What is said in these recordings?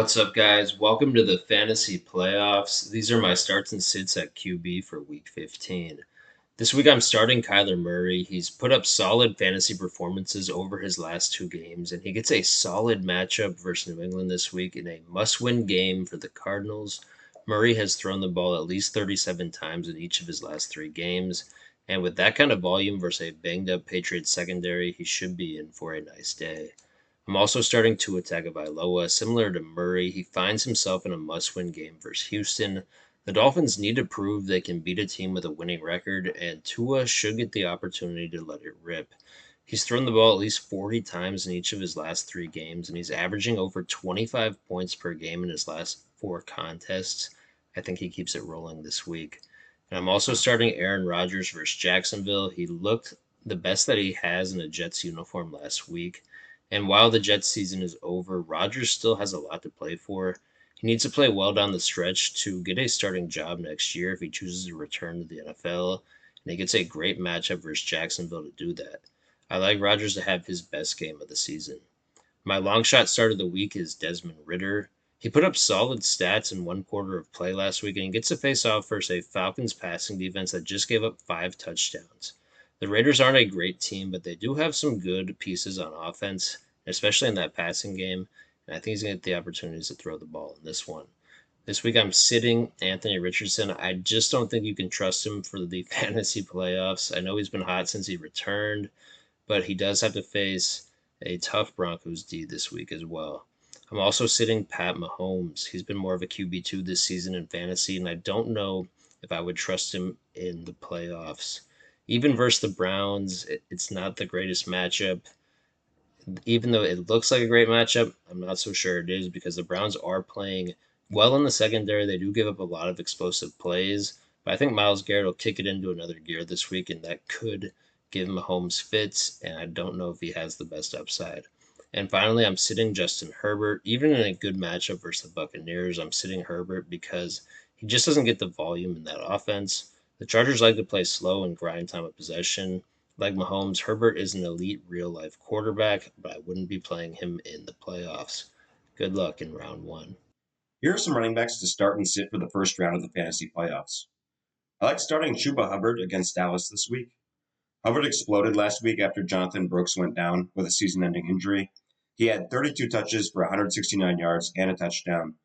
What's up, guys? Welcome to the fantasy playoffs. These are my starts and sits at QB for week 15. This week I'm starting Kyler Murray. He's put up solid fantasy performances over his last two games, and he gets a solid matchup versus New England this week in a must win game for the Cardinals. Murray has thrown the ball at least 37 times in each of his last three games, and with that kind of volume versus a banged up Patriots secondary, he should be in for a nice day. I'm also starting Tua Tagovailoa. Similar to Murray, he finds himself in a must-win game versus Houston. The Dolphins need to prove they can beat a team with a winning record, and Tua should get the opportunity to let it rip. He's thrown the ball at least 40 times in each of his last three games, and he's averaging over 25 points per game in his last four contests. I think he keeps it rolling this week. And I'm also starting Aaron Rodgers versus Jacksonville. He looked the best that he has in a Jets uniform last week. And while the Jets season is over, Rodgers still has a lot to play for. He needs to play well down the stretch to get a starting job next year if he chooses to return to the NFL. And he gets a great matchup versus Jacksonville to do that. I like Rodgers to have his best game of the season. My long shot start of the week is Desmond Ritter. He put up solid stats in one quarter of play last week, and he gets to face off versus a Falcons passing defense that just gave up five touchdowns. The Raiders aren't a great team, but they do have some good pieces on offense, especially in that passing game. And I think he's going to get the opportunities to throw the ball in this one. This week I'm sitting Anthony Richardson. I just don't think you can trust him for the fantasy playoffs. I know he's been hot since he returned, but he does have to face a tough Broncos D this week as well. I'm also sitting Pat Mahomes. He's been more of a QB2 this season in fantasy, and I don't know if I would trust him in the playoffs. Even versus the Browns, it's not the greatest matchup. Even though it looks like a great matchup, I'm not so sure it is because the Browns are playing well in the secondary. They do give up a lot of explosive plays, but I think Myles Garrett will kick it into another gear this week, and that could give Mahomes fits, and I don't know if he has the best upside. And finally, I'm sitting Justin Herbert. Even in a good matchup versus the Buccaneers, I'm sitting Herbert because he just doesn't get the volume in that offense. The Chargers like to play slow and grind time of possession. Like Mahomes, Herbert is an elite real life quarterback, but I wouldn't be playing him in the playoffs. Good luck in round one. Here are some running backs to start and sit for the first round of the fantasy playoffs. I like starting Chuba Hubbard against Dallas this week. Hubbard exploded last week after Jonathan Brooks went down with a season ending injury. He had 32 touches for 169 yards and a touchdown.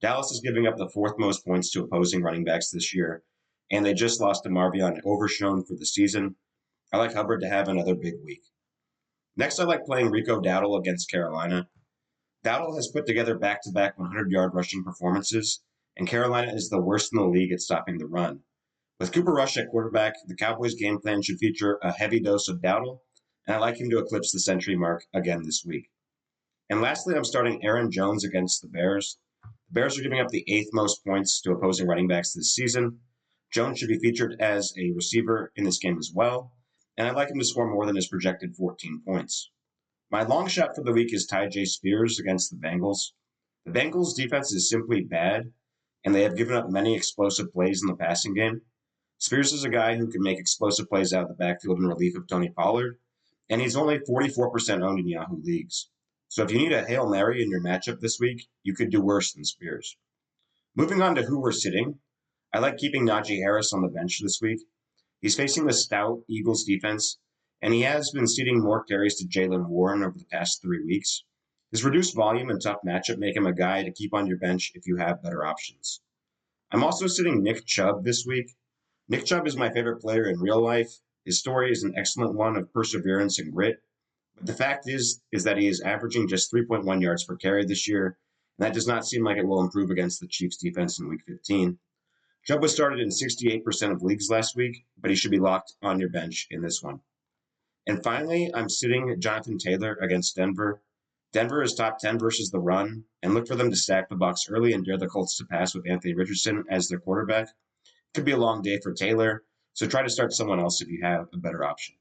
Dallas is giving up the fourth most points to opposing running backs this year, and they just lost to Marvion Overshown for the season. I like Hubbard to have another big week. Next, I like playing Rico Dowdle against Carolina. Dowdle has put together back-to-back 100-yard rushing performances, and Carolina is the worst in the league at stopping the run. With Cooper Rush at quarterback, the Cowboys' game plan should feature a heavy dose of Dowdle, and I like him to eclipse the century mark again this week. And lastly, I'm starting Aaron Jones against the Bears. The Bears are giving up the eighth most points to opposing running backs this season. Jones should be featured as a receiver in this game as well, and I'd like him to score more than his projected 14 points. My long shot for the week is Ty J. Spears against the Bengals. The Bengals' defense is simply bad, and they have given up many explosive plays in the passing game. Spears is a guy who can make explosive plays out of the backfield in relief of Tony Pollard, and he's only 44% owned in Yahoo leagues. So if you need a Hail Mary in your matchup this week, you could do worse than Spears. Moving on to who we're sitting, I like keeping Najee Harris on the bench this week. He's facing the stout Eagles defense, and he has been ceding more carries to Jaylen Warren over the past 3 weeks. His reduced volume and tough matchup make him a guy to keep on your bench if you have better options. I'm also sitting Nick Chubb this week. Nick Chubb is my favorite player in real life. His story is an excellent one of perseverance and grit. But the fact is that he is averaging just 3.1 yards per carry this year, and that does not seem like it will improve against the Chiefs defense in week 15. Chubb was started in 68% of leagues last week, but he should be locked on your bench in this one. And finally, I'm sitting Jonathan Taylor against Denver. Denver is top 10 versus the run, and look for them to stack the box early and dare the Colts to pass with Anthony Richardson as their quarterback. Could be a long day for Taylor, so try to start someone else if you have a better option.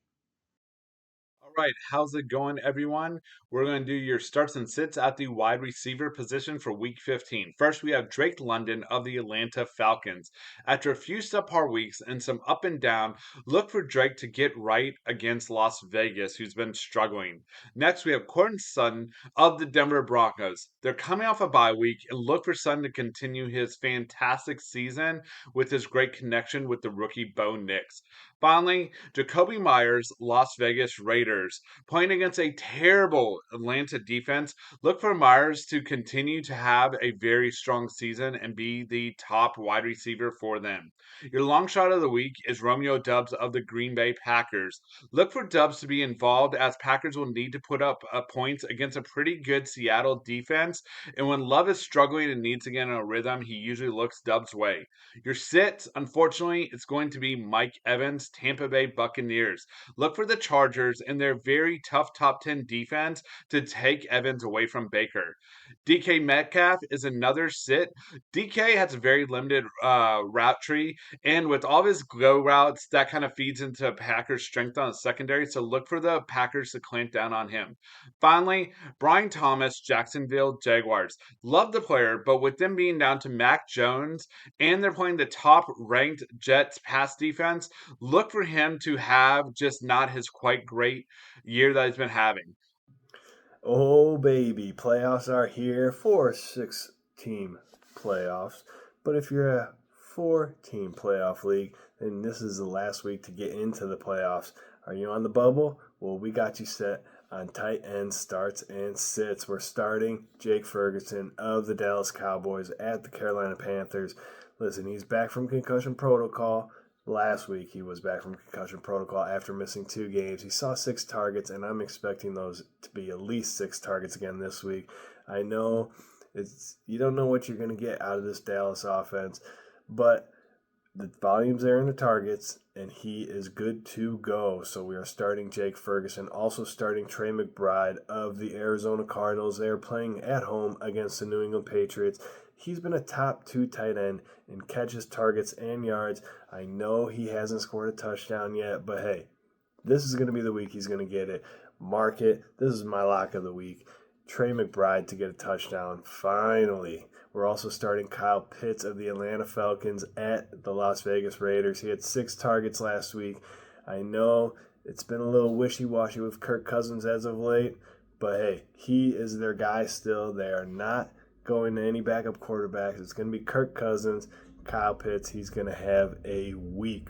right, how's it going, everyone? We're going to do your starts and sits at the wide receiver position for Week 15. First, we have Drake London of the Atlanta Falcons. After a few subpar weeks and some up and down, look for Drake to get right against Las Vegas, who's been struggling. Next, we have Courtland Sutton of the Denver Broncos. They're coming off a bye week, and look for Sutton to continue his fantastic season with his great connection with the rookie Bo Nix. Finally, Jacoby Myers, Las Vegas Raiders. Playing against a terrible Atlanta defense, look for Myers to continue to have a very strong season and be the top wide receiver for them. Your long shot of the week is Romeo Dubs of the Green Bay Packers. Look for Dubs to be involved as Packers will need to put up points against a pretty good Seattle defense. And when Love is struggling and needs to get in a rhythm, he usually looks Dubs' way. Your sit, unfortunately, it's going to be Mike Evans, Tampa Bay Buccaneers. Look for the Chargers and their very tough top 10 defense to take Evans away from Baker. DK Metcalf is another sit. DK has a very limited route tree, and with all of his go routes, that kind of feeds into Packers' strength on the secondary. So look for the Packers to clamp down on him. Finally, Brian Thomas, Jacksonville Jaguars. Love the player, but with them being down to Mac Jones and they're playing the top ranked Jets pass defense, look for him to have just not his quite great year that he's been having. Oh, baby, playoffs are here for 6-team playoffs. But if you're a 4-team playoff league, then this is the last week to get into the playoffs. Are you on the bubble? Well, we got you set on tight end starts and sits. We're starting Jake Ferguson of the Dallas Cowboys at the Carolina Panthers. Listen, he's back from concussion protocol. Last week, he was back from concussion protocol after missing 2 games. He saw 6 targets, and I'm expecting those to be at least 6 targets again this week. I know you don't know what you're going to get out of this Dallas offense, but the volume's there in the targets, and he is good to go. So we are starting Jake Ferguson, also starting Trey McBride of the Arizona Cardinals. They are playing at home against the New England Patriots. He's been a top 2 tight end in catches, targets, and yards. I know he hasn't scored a touchdown yet, but hey, this is going to be the week he's going to get it. Mark it. This is my lock of the week. Trey McBride to get a touchdown. Finally. We're also starting Kyle Pitts of the Atlanta Falcons at the Las Vegas Raiders. He had 6 targets last week. I know it's been a little wishy-washy with Kirk Cousins as of late, but hey, he is their guy still. They are not going to any backup quarterbacks. It's going to be Kirk Cousins, Kyle Pitts. He's going to have a week.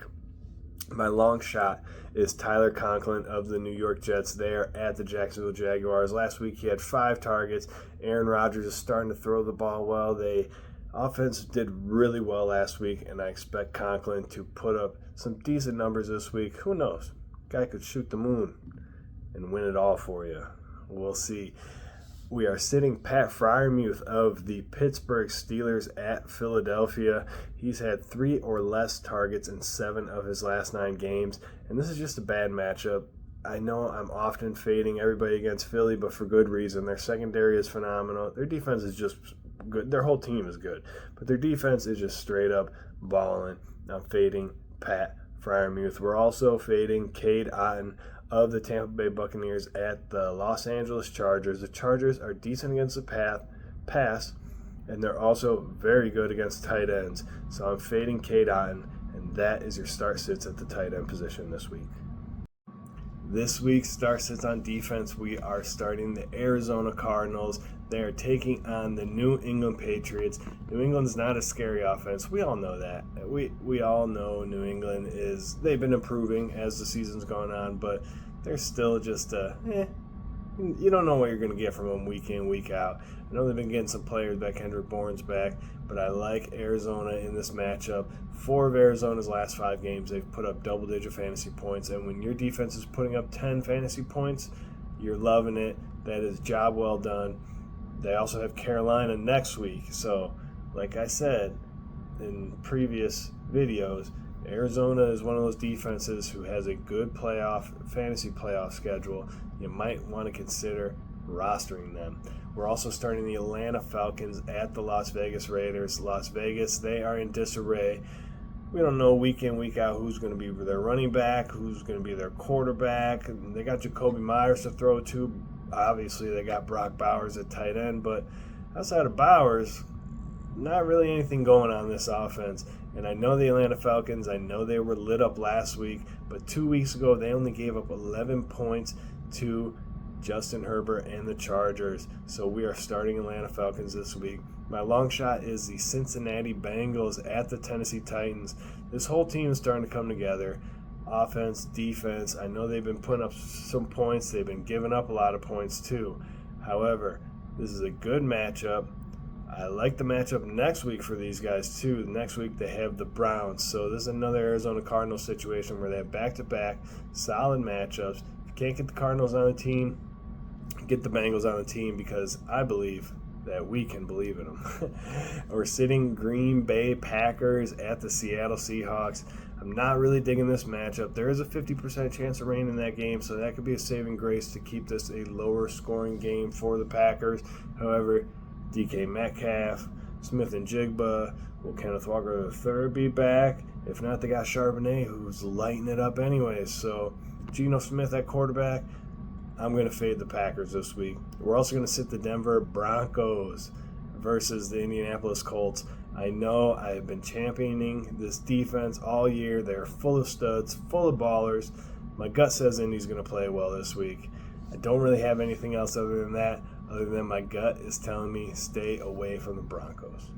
My long shot is Tyler Conklin of the New York Jets. They are at the Jacksonville Jaguars. Last week he had 5 targets. Aaron Rodgers is starting to throw the ball well. The offense did really well last week, and I expect Conklin to put up some decent numbers this week. Who knows? Guy could shoot the moon and win it all for you. We'll see. We are sitting Pat Freiermuth of the Pittsburgh Steelers at Philadelphia. He's had 3 or less targets in 7 of his last 9 games, and this is just a bad matchup. I know I'm often fading everybody against Philly, but for good reason. Their secondary is phenomenal. Their defense is just good. Their whole team is good, but their defense is just straight up balling. I'm fading Pat Freiermuth. We're also fading Cade Otton of the Tampa Bay Buccaneers at the Los Angeles Chargers. The Chargers are decent against the pass, and they're also very good against tight ends. So I'm fading Cade Otton, and that is your start sits at the tight end position this week. This week's start sits on defense, we are starting the Arizona Cardinals. They are taking on the New England Patriots. New England's not a scary offense. We all know that. We all know New England they've been improving as the season's gone on, but they're still just you don't know what you're going to get from them week in, week out. I know they've been getting some players back. Kendrick Bourne's back, but I like Arizona in this matchup. 4 of Arizona's last 5 games, they've put up double-digit fantasy points, and when your defense is putting up 10 fantasy points, you're loving it. That is job well done. They also have Carolina next week, so like I said in previous videos, Arizona is one of those defenses who has a good fantasy playoff schedule. You might want to consider rostering them. We're also starting the Atlanta Falcons at the Las Vegas Raiders. Las Vegas, they are in disarray. we don't know week in, week out who's going to be their running back, who's going to be their quarterback. They got Jacoby Myers to throw to. Obviously, they got Brock Bowers at tight end, but outside of Bowers, not really anything going on this offense. And I know the Atlanta Falcons, I know they were lit up last week, but 2 weeks ago they only gave up 11 points to Justin Herbert and the Chargers. So we are starting Atlanta Falcons this week. My long shot is the Cincinnati Bengals at the Tennessee Titans. This whole team is starting to come together. Offense, defense, I know they've been putting up some points. They've been giving up a lot of points too. However, this is a good matchup. I like the matchup next week for these guys too. Next week they have the Browns. So this is another Arizona Cardinals situation where they have back-to-back solid matchups. If you can't get the Cardinals on the team, get the Bengals on the team, because I believe that we can believe in them. We're sitting Green Bay Packers at the Seattle Seahawks. I'm not really digging this matchup. There is a 50% chance of rain in that game, so that could be a saving grace to keep this a lower scoring game for the Packers. However, DK Metcalf, Smith and Jigba, will Kenneth Walker III be back? If not, they got Charbonnet, who's lighting it up anyways. So Geno Smith at quarterback, I'm going to fade the Packers this week. We're also going to sit the Denver Broncos versus the Indianapolis Colts. I know I have been championing this defense all year. They're full of studs, full of ballers. My gut says Indy's going to play well this week. I don't really have anything else other than that, other than my gut is telling me stay away from the Broncos.